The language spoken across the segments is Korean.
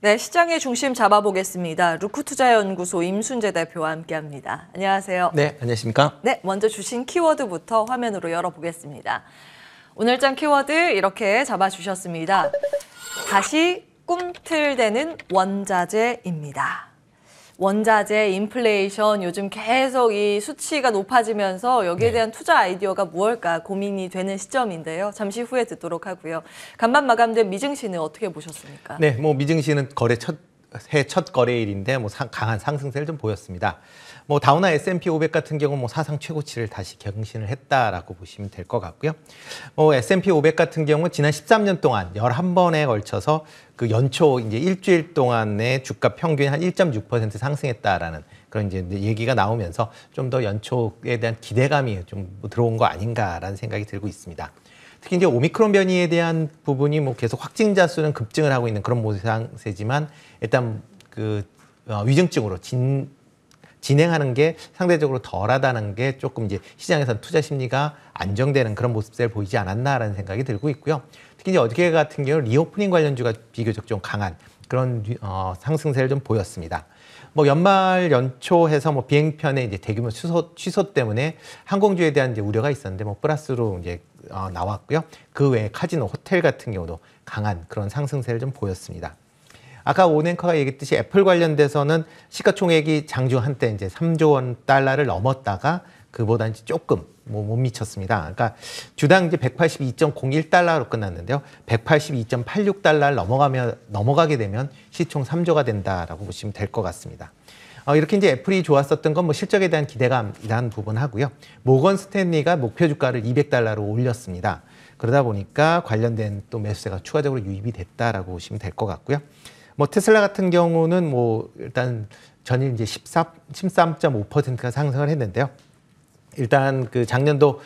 네, 시장의 중심 잡아보겠습니다. 루크투자연구소 임순재 대표와 함께합니다. 안녕하세요. 네, 안녕하십니까? 네, 먼저 주신 키워드부터 화면으로 열어보겠습니다. 오늘장 키워드 이렇게 잡아주셨습니다. 다시 꿈틀대는 원자재입니다. 원자재, 인플레이션, 요즘 계속 이 수치가 높아지면서 여기에 대한 투자 아이디어가 무엇일까 고민이 되는 시점인데요. 잠시 후에 듣도록 하고요. 간밤 마감된 미증시는 어떻게 보셨습니까? 네, 미증시는 새해 첫 거래일인데 강한 상승세를 좀 보였습니다. 다우나 S&P 500 같은 경우 사상 최고치를 다시 경신을 했다라고 보시면 될 것 같고요. S&P 500 같은 경우 지난 13년 동안 11번에 걸쳐서 그 연초 이제 일주일 동안의 주가 평균 한 1.6% 상승했다라는 그런 이제 얘기가 나오면서 좀 더 연초에 대한 기대감이 좀 들어온 거 아닌가라는 생각이 들고 있습니다. 특히 이제 오미크론 변이에 대한 부분이 계속 확진자 수는 급증을 하고 있는 그런 모양새지만 일단 위중증으로 진행하는 게 상대적으로 덜하다는 게 조금 이제 시장에서 투자 심리가 안정되는 그런 모습을 보이지 않았나라는 생각이 들고 있고요. 특히 이제 어저께 같은 경우 리오프닝 관련주가 비교적 좀 강한 그런 상승세를 좀 보였습니다. 연말 연초해서 비행편의 이제 대규모 취소 때문에 항공주에 대한 이제 우려가 있었는데 플러스로 이제 나왔고요. 그 외에 카지노, 호텔 같은 경우도 강한 그런 상승세를 좀 보였습니다. 아까 오앵커가 얘기했듯이 애플 관련돼서는 시가총액이 장중 한때 이제 3조 원 달러를 넘었다가 그보다 이제 조금 못 미쳤습니다. 그러니까 주당 이제 182.01달러로 끝났는데요. 182.86달러를 넘어가게 되면 시총 3조가 된다라고 보시면 될 것 같습니다. 이렇게 이제 애플이 좋았었던 건 실적에 대한 기대감이라는 부분 하고요. 모건 스탠리가 목표 주가를 200달러로 올렸습니다. 그러다 보니까 관련된 또 매수세가 추가적으로 유입이 됐다라고 보시면 될 것 같고요. 테슬라 같은 경우는 일단 전일 이제 13.5%가 상승을 했는데요. 일단 그 작년도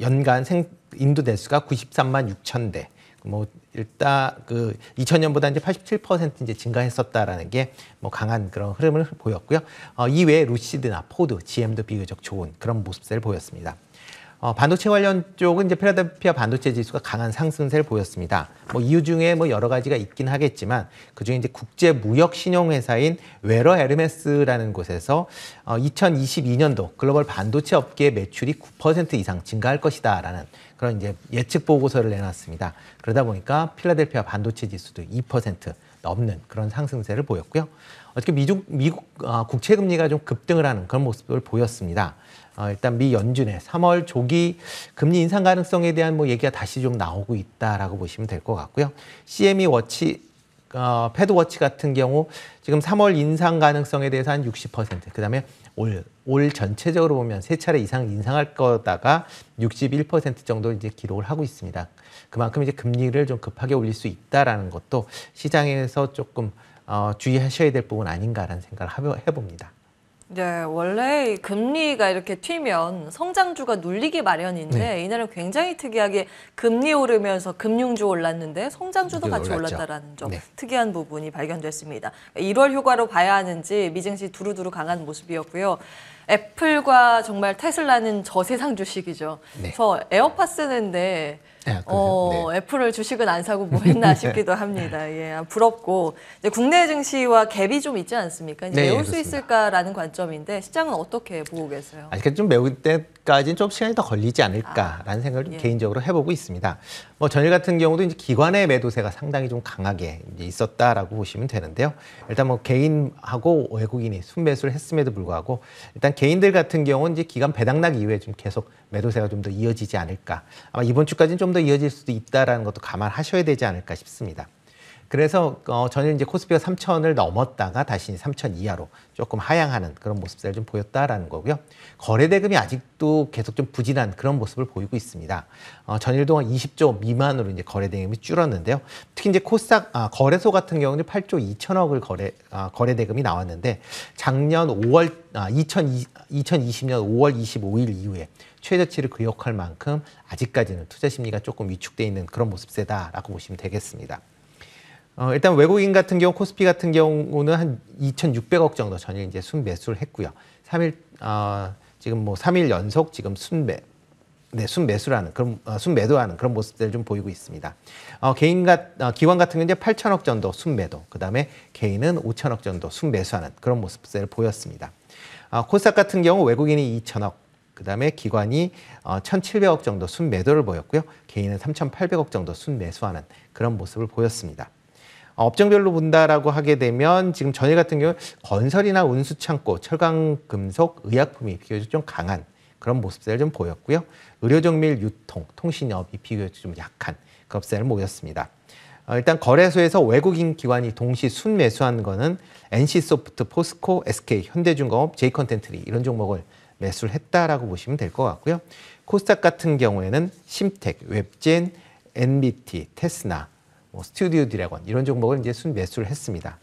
연간 인도 대수가 93만 6천 대. 일단 2000년보다 이제 87% 이제 증가했었다라는 게 강한 그런 흐름을 보였고요. 이외에 루시드나 포드, GM도 비교적 좋은 그런 모습을 보였습니다. 반도체 관련 쪽은 이제 필라델피아 반도체 지수가 강한 상승세를 보였습니다. 이유 중에 여러 가지가 있긴 하겠지만 그중에 이제 국제 무역 신용 회사인 웨러 에르메스라는 곳에서 2022년도 글로벌 반도체 업계 매출이 9% 이상 증가할 것이다라는 그런 이제 예측 보고서를 내놨습니다. 그러다 보니까 필라델피아 반도체 지수도 2% 넘는 그런 상승세를 보였고요. 어떻게 미국 국채 금리가 좀 급등을 하는 그런 모습을 보였습니다. 일단 미 연준의 3월 조기 금리 인상 가능성에 대한 얘기가 다시 좀 나오고 있다라고 보시면 될 것 같고요. CME 워치, 패드 워치 같은 경우 지금 3월 인상 가능성에 대해서 한 60%, 그다음에 올 전체적으로 보면 3차례 이상 인상할 거다가 61% 정도 이제 기록을 하고 있습니다. 그만큼 이제 금리를 좀 급하게 올릴 수 있다라는 것도 시장에서 조금 주의하셔야 될 부분 아닌가라는 생각을 해봅니다. 네, 원래 금리가 이렇게 튀면 성장주가 눌리기 마련인데 이날은 굉장히 특이하게 금리 오르면서 금융주 올랐는데 성장주도 같이 올랐다라는 점 특이한 부분이 발견됐습니다. 1월 효과로 봐야 하는지 미증시 두루두루 강한 모습이었고요. 애플과 정말 테슬라는 저세상 주식이죠. 그래서 에어팟 쓰는데 애플을 주식은 안 사고 뭐 했나 싶기도 합니다. 예, 부럽고 이제 국내 증시와 갭이 좀 있지 않습니까? 이제 메울 수 있을까라는 관점인데 시장은 어떻게 보고 계세요? 아직까지 좀 메울 때까지는 좀 시간이 더 걸리지 않을까라는 생각을 좀 개인적으로 해보고 있습니다. 전일 같은 경우도 이제 기관의 매도세가 상당히 좀 강하게 이제 있었다라고 보시면 되는데요. 일단 개인하고 외국인이 순매수를 했음에도 불구하고 일단 개인들 같은 경우는 이제 기관 배당락 이후에 좀 계속 매도세가 좀 더 이어지지 않을까. 아마 이번 주까지는 좀 더 이어질 수도 있다라는 것도 감안하셔야 되지 않을까 싶습니다. 그래서 전일 이제 코스피가 3,000을 넘었다가 다시 3,000 이하로 조금 하향하는 그런 모습을 좀 보였다라는 거고요. 거래 대금이 아직도 계속 좀 부진한 그런 모습을 보이고 있습니다. 전일 동안 20조 미만으로 이제 거래 대금이 줄었는데요. 특히 이제 코스닥 거래소 같은 경우는 8조 2천억을 거래 대금이 나왔는데 작년 2020년 5월 25일 이후에 최저치를 기록할 만큼 아직까지는 투자 심리가 조금 위축돼 있는 그런 모습세다라고 보시면 되겠습니다. 일단 외국인 같은 경우 코스피 같은 경우는 한 2,600억 정도 전일 이제 순매수를 했고요. 지금 3일 연속 지금 순매 네, 순매수라는 그런 순매도하는 그런 모습들을 좀 보이고 있습니다. 기관 같은 경우는 이제 8천억 정도 순매도, 그다음에 개인은 5천억 정도 순매수하는 그런 모습들을 보였습니다. 코스닥 같은 경우 외국인이 2천억, 그다음에 기관이 1,700억 정도 순매도를 보였고요. 개인은 3,800억 정도 순매수하는 그런 모습을 보였습니다. 업종별로 본다라고 하게 되면 지금 전일 같은 경우 건설이나 운수창고, 철강, 금속, 의약품이 비교적 좀 강한 그런 모습들을 좀 보였고요. 의료정밀, 유통, 통신업이 비교적 좀 약한 그런 모습을 보였습니다. 일단 거래소에서 외국인 기관이 동시 순매수한 거는 NC소프트, 포스코, SK, 현대중공업, J컨텐트리 이런 종목을 매수를 했다라고 보시면 될 것 같고요. 코스닥 같은 경우에는 심텍, 웹젠, NBT, 테스나, 스튜디오 드래곤 이런 종목을 이제 순매수를 했습니다.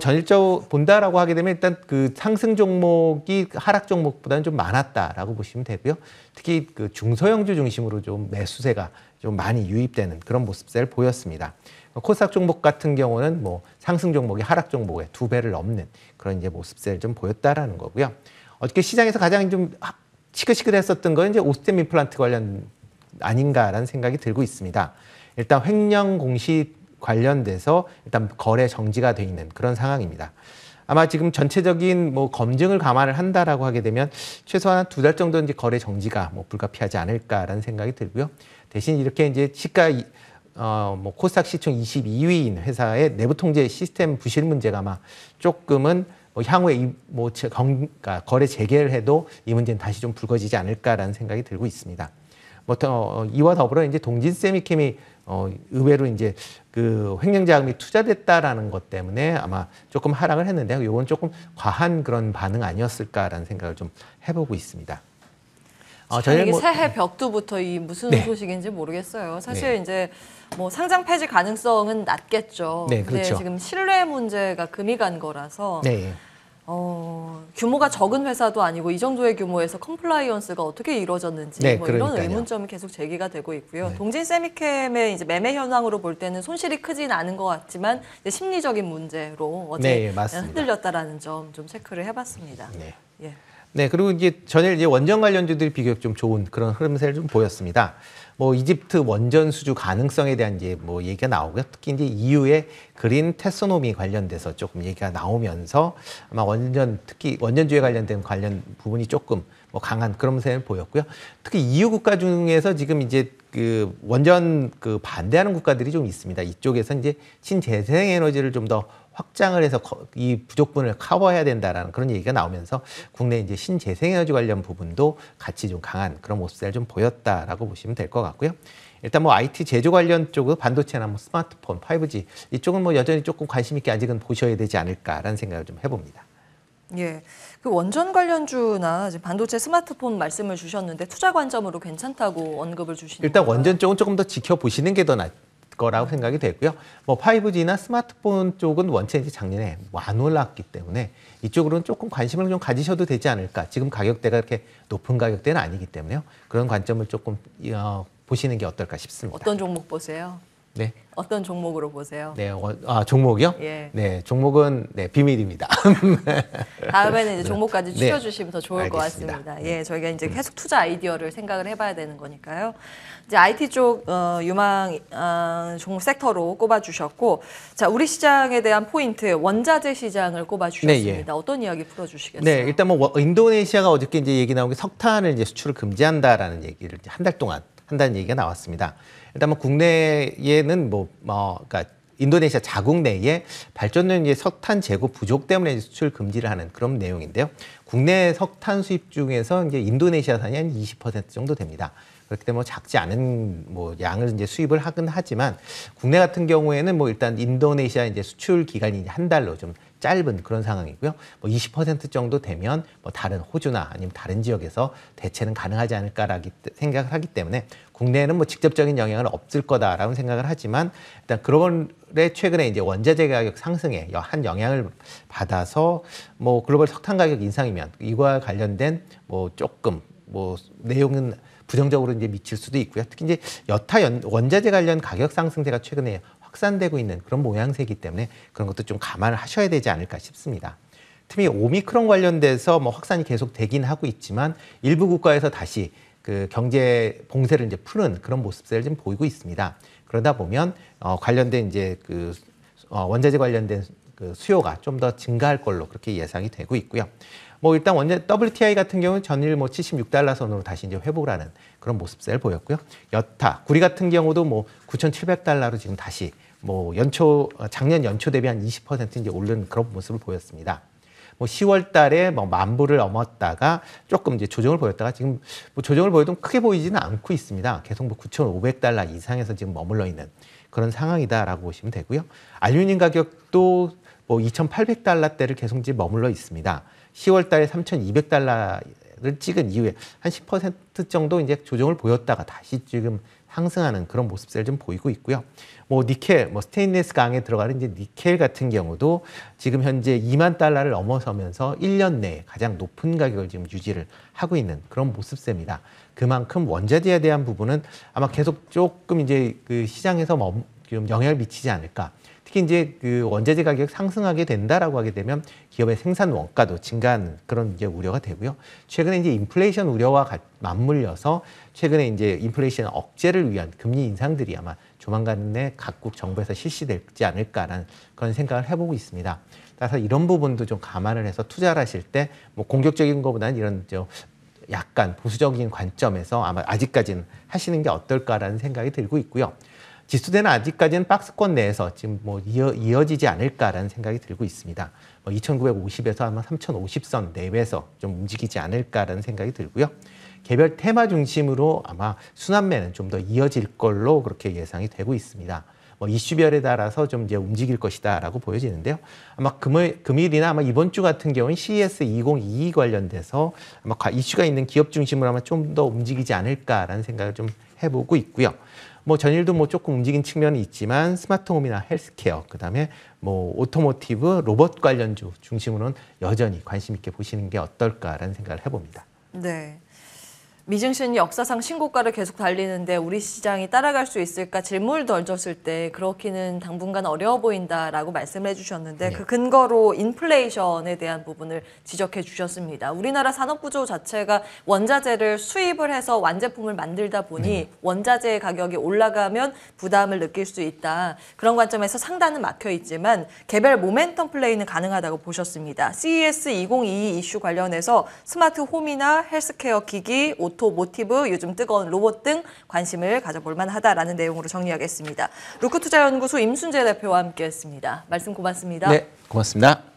전일적으로 본다라고 하게 되면 일단 그 상승 종목이 하락 종목보다는 좀 많았다라고 보시면 되고요. 특히 그 중소형주 중심으로 좀 매수세가 좀 많이 유입되는 그런 모습을 보였습니다. 코스닥 종목 같은 경우는 상승 종목이 하락 종목의 2배를 넘는 그런 이제 모습을 좀 보였다라는 거고요. 어저께 시장에서 가장 좀 시끌시끌했었던 건 이제 오스템 임플란트 관련 아닌가라는 생각이 들고 있습니다. 일단 횡령 공시 관련돼서 일단 거래 정지가 돼 있는 그런 상황입니다. 아마 지금 전체적인 검증을 감안을 한다라고 하게 되면 최소한 2달 정도 이제 거래 정지가 불가피하지 않을까라는 생각이 들고요. 대신 이렇게 이제 시가 코스닥 시총 22위인 회사의 내부 통제 시스템 부실 문제가 아마 조금은 향후에 그러니까 거래 재개를 해도 이 문제는 다시 좀 불거지지 않을까라는 생각이 들고 있습니다. 이와 더불어 이제 동진 세미캠이 의외로 이제 그 횡령자금이 투자됐다라는 것 때문에 아마 조금 하락을 했는데요. 이건 조금 과한 그런 반응 아니었을까라는 생각을 좀 해보고 있습니다. 이게 새해 벽두부터 이 무슨 소식인지 모르겠어요. 사실 이제 상장 폐지 가능성은 낮겠죠. 네, 그렇죠. 근데 지금 신뢰 문제가 금이 간 거라서 규모가 적은 회사도 아니고 이 정도의 규모에서 컴플라이언스가 어떻게 이루어졌는지 이런 의문점이 계속 제기가 되고 있고요. 동진 세미캠의 이제 매매 현황으로 볼 때는 손실이 크진 않은 것 같지만 이제 심리적인 문제로 어제 흔들렸다라는 점 좀 체크를 해봤습니다. 네, 그리고 이제 전일 이제 원전 관련주들이 비교적 좀 좋은 그런 흐름세를 좀 보였습니다. 이집트 원전 수주 가능성에 대한 이제 얘기가 나오고요. 특히 이제 EU의 그린 텍소노미 관련돼서 조금 얘기가 나오면서 아마 특히 원전주에 관련된 관련 부분이 조금 강한 그런 모습을 보였고요. 특히 EU 국가 중에서 지금 이제 그 원전 반대하는 국가들이 좀 있습니다. 이쪽에서 이제 신재생 에너지를 좀 더 확장을 해서 이 부족분을 커버해야 된다라는 그런 얘기가 나오면서 국내 이제 신재생에너지 관련 부분도 같이 좀 강한 그런 모습을 좀 보였다라고 보시면 될 것 같고요. 일단 IT 제조 관련 쪽은 반도체나 스마트폰, 5G 이쪽은 여전히 조금 관심 있게 아직은 보셔야 되지 않을까라는 생각을 좀 해봅니다. 예, 그 원전 관련주나 반도체, 스마트폰 말씀을 주셨는데 투자 관점으로 괜찮다고 언급을 주시는 일단 건가요? 원전 쪽은 조금 더 지켜보시는 게 더 거라고 생각이 되고요. 5G나 스마트폰 쪽은 원체 이제 작년에 안 올랐기 때문에 이쪽으로는 조금 관심을 좀 가지셔도 되지 않을까. 지금 가격대가 이렇게 높은 가격대는 아니기 때문에요. 그런 관점을 조금 보시는 게 어떨까 싶습니다. 어떤 종목 보세요? 네. 어떤 종목으로 보세요? 네, 종목이요? 예. 네, 종목은 비밀입니다. 다음에는 이제 종목까지 추려주시면 더 좋을 것 알겠습니다. 같습니다. 예, 저희가 이제 계속 투자 아이디어를 생각을 해봐야 되는 거니까요. 이제 IT 쪽 유망 종목 섹터로 꼽아주셨고, 자, 우리 시장에 대한 포인트 원자재 시장을 꼽아주셨습니다. 어떤 이야기 풀어주시겠어요? 네, 일단 인도네시아가 어저께 이제 얘기 나온 게 석탄을 이제 수출을 금지한다라는 얘기를 한 달 동안 한다는 얘기가 나왔습니다. 일단 국내에는 그러니까 인도네시아 자국 내에 발전용 이제 석탄 재고 부족 때문에 수출 금지를 하는 그런 내용인데요. 국내 석탄 수입 중에서 이제 인도네시아산이 한 20% 정도 됩니다. 그렇기 때문에 작지 않은 양을 이제 수입을 하긴 하지만 국내 같은 경우에는 일단 인도네시아 이제 수출 기간이 한 달로 좀 짧은 그런 상황이고요. 20% 정도 되면 다른 호주나 아니면 다른 지역에서 대체는 가능하지 않을까라고 생각을 하기 때문에 국내에는 직접적인 영향은 없을 거다라고 생각을 하지만 일단 글로벌의 최근에 이제 원자재 가격 상승에 한 영향을 받아서 글로벌 석탄 가격 인상이면 이와 관련된 조금 내용은 부정적으로 이제 미칠 수도 있고요. 특히 이제 여타 원자재 관련 가격 상승세가 최근에 확산되고 있는 그런 모양새이기 때문에 그런 것도 좀 감안을 하셔야 되지 않을까 싶습니다. 특히 오미크론 관련돼서 확산이 계속 되긴 하고 있지만 일부 국가에서 다시 그 경제 봉쇄를 이제 푸는 그런 모습들을 좀 보이고 있습니다. 그러다 보면 관련된 이제 그 원자재 관련된 그 수요가 좀 더 증가할 걸로 그렇게 예상이 되고 있고요. 뭐 일단 WTI 같은 경우는 전일 뭐 76달러 선으로 다시 이제 회복을 하는 그런 모습을 보였고요. 여타 구리 같은 경우도 뭐 9,700달러로 지금 다시 뭐 작년 연초 대비 한 20% 이제 오른 그런 모습을 보였습니다. 뭐 10월 달에 뭐 10,000불을 넘었다가 조금 이제 조정을 보였다가 지금 뭐 조정을 보여도 크게 보이지는 않고 있습니다. 계속 뭐 9,500달러 이상에서 지금 머물러 있는 그런 상황이다라고 보시면 되고요. 알루미늄 가격도 뭐 2,800달러대를 계속 이제 머물러 있습니다. 10월 달에 3,200달러를 찍은 이후에 한 10% 정도 이제 조정을 보였다가 다시 지금 상승하는 그런 모습을 좀 보이고 있고요. 뭐 니켈, 뭐 스테인리스 강에 들어가는 이제 니켈 같은 경우도 지금 현재 2만 달러를 넘어서면서 1년 내에 가장 높은 가격을 지금 유지를 하고 있는 그런 모습입니다. 그만큼 원자재에 대한 부분은 아마 계속 조금 이제 그 시장에서 좀 영향을 미치지 않을까. 특히 이제 그 원자재 가격 상승하게 된다라고 하게 되면 기업의 생산 원가도 증가하는 그런 이제 우려가 되고요. 최근에 이제 인플레이션 우려와 맞물려서 최근에 이제 인플레이션 억제를 위한 금리 인상들이 아마 조만간에 각국 정부에서 실시되지 않을까라는 그런 생각을 해보고 있습니다. 따라서 이런 부분도 좀 감안을 해서 투자를 하실 때 뭐 공격적인 것보다는 이런 약간 보수적인 관점에서 아마 아직까지는 하시는 게 어떨까라는 생각이 들고 있고요. 지수대는 아직까지는 박스권 내에서 지금 뭐 이어지지 않을까라는 생각이 들고 있습니다. 2,950에서 아마 3,050선 내외에서 좀 움직이지 않을까라는 생각이 들고요. 개별 테마 중심으로 아마 순환매는 좀 더 이어질 걸로 그렇게 예상이 되고 있습니다. 뭐 이슈별에 따라서 좀 이제 움직일 것이다라고 보여지는데요. 아마 금일이나 아마 이번 주 같은 경우는 CES 2022 관련돼서 아마 이슈가 있는 기업 중심으로 아마 좀 더 움직이지 않을까라는 생각을 좀 해보고 있고요. 뭐 전일도 뭐 조금 움직인 측면이 있지만 스마트홈이나 헬스케어, 그다음에 뭐 오토모티브, 로봇 관련주 중심으로는 여전히 관심 있게 보시는 게 어떨까라는 생각을 해봅니다. 네. 미증시는 역사상 신고가를 계속 달리는데 우리 시장이 따라갈 수 있을까 질문을 던졌을 때 그렇기는 당분간 어려워 보인다라고 말씀을 해주셨는데 그 근거로 인플레이션에 대한 부분을 지적해 주셨습니다. 우리나라 산업구조 자체가 원자재를 수입을 해서 완제품을 만들다 보니 원자재 가격이 올라가면 부담을 느낄 수 있다. 그런 관점에서 상단은 막혀 있지만 개별 모멘텀 플레이는 가능하다고 보셨습니다. CES 2022 이슈 관련해서 스마트 홈이나 헬스케어 기기, 오토모티브, 요즘 뜨거운 로봇 등 관심을 가져볼 만하다라는 내용으로 정리하겠습니다. 루크투자연구소 임순재 대표와 함께했습니다. 말씀 고맙습니다. 네, 고맙습니다.